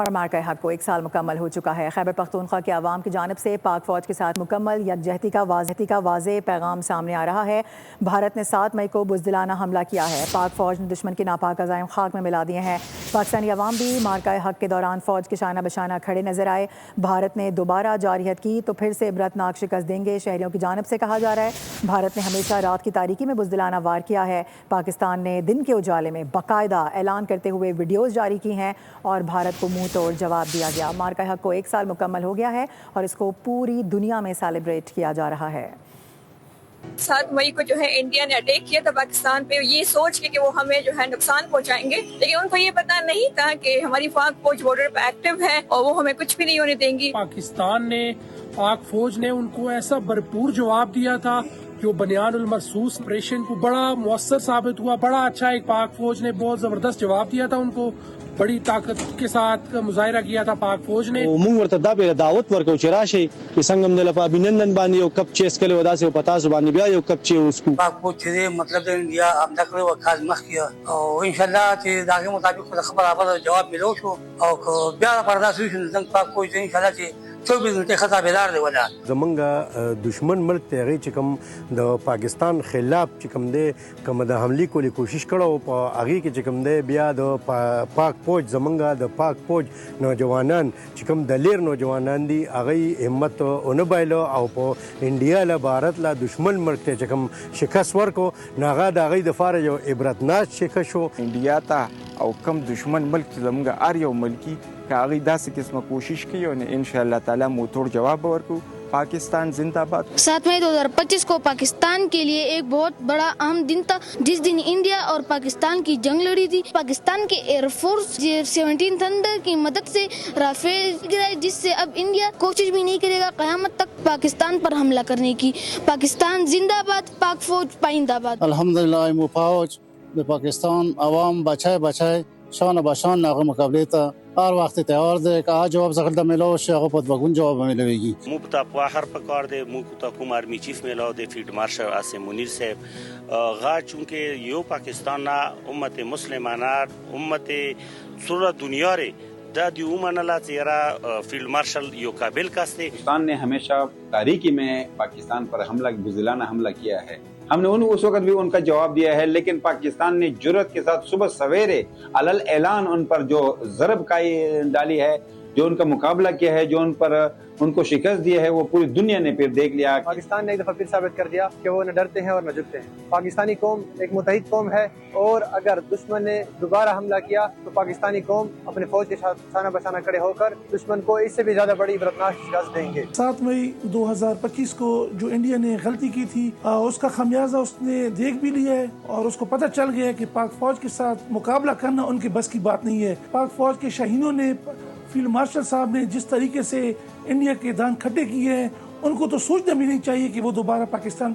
اور مارکہ حق کو 1 سال مکمل ہو چکا ہے۔ خیبر پختونخوا کے عوام کی جانب سے پاک فوج کے ساتھ مکمل یکجہتی کا واضح پیغام سامنے آ رہا ہے۔ بھارت نے 7 مئی کو بزدلانہ حملہ کیا ہے۔ پاک فوج نے دشمن کے ناپاک عزائم خاک میں ملا دیے ہیں۔ پاکستانی عوام بھی مارکہ حق کے دوران فوج کے شانہ بشانہ کھڑے نظر آئے۔ بھارت نے دوبارہ جارحیت کی تو پھر سے عبرتناک شکست دیں گے، شہریوں کی جانب سے کہا جا رہا ہے۔ بھارت نے ہمیشہ رات کی تاریکی میں بزدلانہ وار کیا ہے۔ پاکستان نے دن کے اجالے میں باقاعدہ اعلان کرتے ہوئے ویڈیوز جاری کی ہیں اور بھارت کو منہ توڑ جواب دیا گیا۔ مارکہ حق کو 1 سال مکمل ہو گیا ہے اور اس کو پوری دنیا میں سیلیبریٹ کیا جا رہا ہے۔ 7 مئی کو جو ہے انڈیا نے اٹیک کیا تھا پاکستان پہ، یہ سوچ کے کہ وہ ہمیں جو ہے نقصان پہنچائیں گے، لیکن ان کو یہ پتا نہیں تھا کہ ہماری پاک فوج بارڈر پہ ایکٹیو ہے اور وہ ہمیں کچھ بھی نہیں ہونے دیں گی۔ پاکستان نے، پاک فوج نے ان کو ایسا بھرپور جواب دیا تھا جو بنیان المرصوص آپریشن کو بڑا مؤثر ثابت ہوا۔ بڑا اچھا ایک پاک فوج نے بہت زبردست جواب دیا تھا، ان کو بڑی طاقت کے ساتھ مظاہرہ کیا تھا پاک فوج نے۔ موږ ورته دا به دعوت ورکو چې راشي چې څنګه موږ له ابینندن باندې یو کپ چیس کړي ودا سه پتا زبانی بیا یو کپ چی اسکو پاک فوج چې مطلب د انډیا امدا کړو وکاز مخ کیا او ان شاء الله چې داغه مطابق خبر اوله جواب ملو شو او بیا پردا شو چې پاک فوج ان شاء الله چې 24 غنټه خطابدار دی ولا زمونږ دشمن ملک ته هغې چې کوم د پاکستان خلاف چې کوم دی کوم د حملې کولې کوشش کړی په هغې کې چې کوم دی بیا د پاک فوج زمونږ د پاک فوج نوجوانان چې کوم د لیر نوجوانان دي هغې همت ونه بایله او په انډیا له بھارت له دشمن ملک ته چې کوم شکست ورکو نو هغه د هغې دپاره یو عبرتناک شکست شو۔ انډیا ته او کم دشمن ملک چې زمونږ هر یو ملکي کہ آگئی داسې قسمه کوشش کی اور انشاءاللہ تعالی منہ توڑ جواب ورکو۔ پاکستان زندہ باد۔ 7 مئی 2025 کو پاکستان کے لیے ایک بہت بڑا اہم دن تھا، جس دن انڈیا اور پاکستان کی جنگ لڑی تھی۔ پاکستان کے ایئر فورس 17 تھنڈر کی مدد سے رافیل گرائے، جس سے اب انڈیا کوشش بھی نہیں کرے گا قیامت تک پاکستان پر حملہ کرنے کی۔ پاکستان زندہ باد، پاک فوج پائندہ باد۔ الحمدللہ مو فوج د پاکستان عوام بچای شان بشان ناغه مقابله ته هر وخت تیار دی که جواب څنګه ملو شي هغه په دوګون جواب ملويږي۔ موږ ته په هر پکار دی، موږ ته کوم آرمی چیف ملو دی فیلډ مارشل عاصم منیر صاحب غا چونکه یو پاکستان امت مسلمانه امت سوره دنیا ری دا دی اومنلا چیرا فیلڈ مارشل یو قابل کاستے۔ پاکستان نے ہمیشہ تاریکی میں پاکستان پر بزدلانہ حملہ کیا ہے، ہم نے اس وقت بھی ان کا جواب دیا ہے، لیکن پاکستان نے جرأت کے ساتھ صبح سویرے علل اعلان ان پر جو ضرب کائی ڈالی ہے، جو ان کا مقابلہ کیا ہے، جو ان پر ان کو شکست دی ہے، وہ پوری دنیا نے پھر دیکھ لیا۔ پاکستان نے ایک دفعہ پھر ثابت کر دیا کہ وہ نہ ڈرتے ہیں اور نہ جھکتے ہیں۔ پاکستانی قوم ایک متحد قوم ہے اور اگر دشمن نے دوبارہ حملہ کیا تو پاکستانی قوم اپنے فوج کے ساتھ شانہ بشانہ کھڑے ہو کر دشمن کو اس سے بھی زیادہ بڑی عبرتناک شکست دیں گے۔ 7 مئی 2025 کو جو انڈیا نے غلطی کی تھی اس کا خمیازہ اس نے دیکھ بھی لیا ہے اور اس کو پتہ چل گیا ہے کہ پاک فوج کے ساتھ مقابلہ کرنا ان کے بس کی بات نہیں ہے۔ پاک فوج کے شاہینوں نے، فیلڈ مارشل صاحب نے جس طریقے سے انڈیا کے دان کھٹے کیے ہیں، ان کو تو سوچنا بھی نہیں چاہیے کہ وہ دوبارہ پاکستان